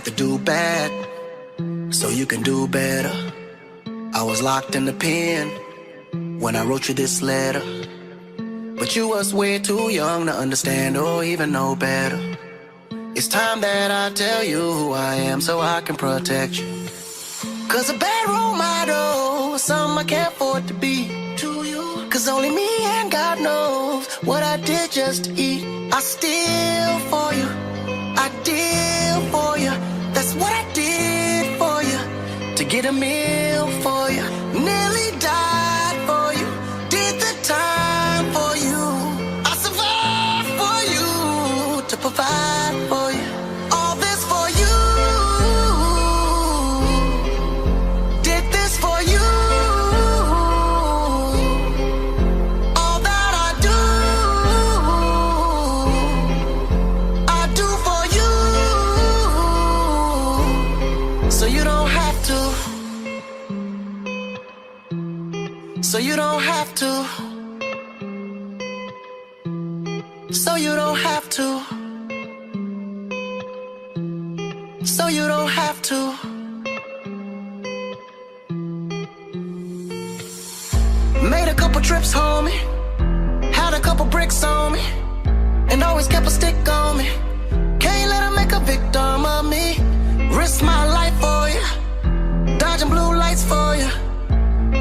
to do bad so you can do better. I was locked in the pen when I wrote you this letter, but you was way too young to understand or even know better. It's time that I tell you who I am so I can protect you. Cause a bad role model is something I can't afford to be to you. Cause only me and God knows what I did just to eat. I steal for you, I deal for you. That's what I did for you, to get a meal for you. Nearly died for you, did the time for you. I survived for you, to provide for you. All this for you, did this for you. All that I do for you. So you don't have to. So you don't have to. So you don't have to. So you don't have to. Made a couple trips, homie. Had a couple bricks on me, and always kept a stick on me. Can't let 'em make a victim of me. Risk my life for you, dodging blue lights for you,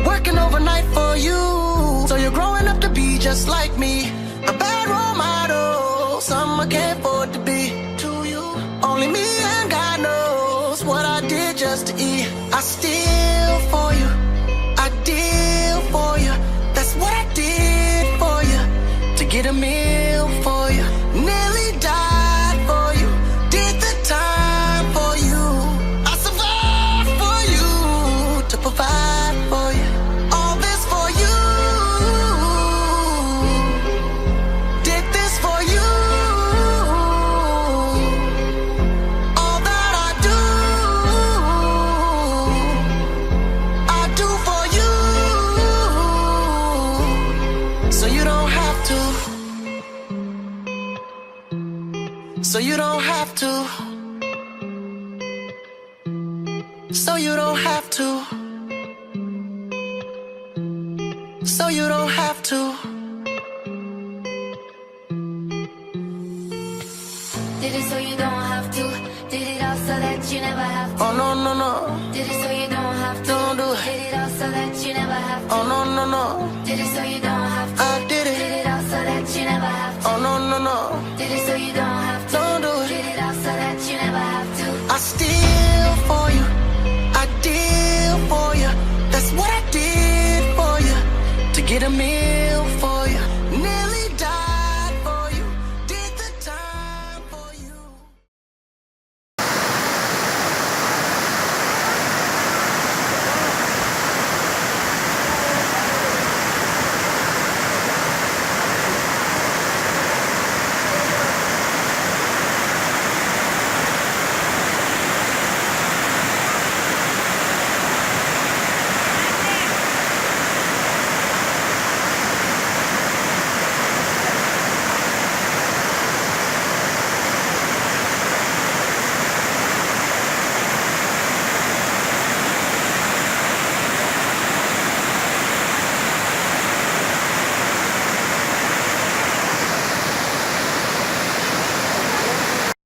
working overnight for you. So you're growing up to be just like me, a bad role model, something I can't afford to be to you. Only me and God knows what I did just to eat. I steal for you, I deal for you. That's what I did for you, to get a meal for you. Nearly died for you, did the time for you. I survived for you, to provide for you. All this for you, did this for you. All that I do for you. So you don't have to. So you don't have to. So you don't have to. So you don't have to. Did it so you don't have to. Did it all so that you never have to. Oh no, no, no. Did it so you don't have to. Don't do it. Did it all so that you never have to. Oh no, no, no. Did it so you don't have to. I did Did it. it all so that you never have to. Oh no, no, no.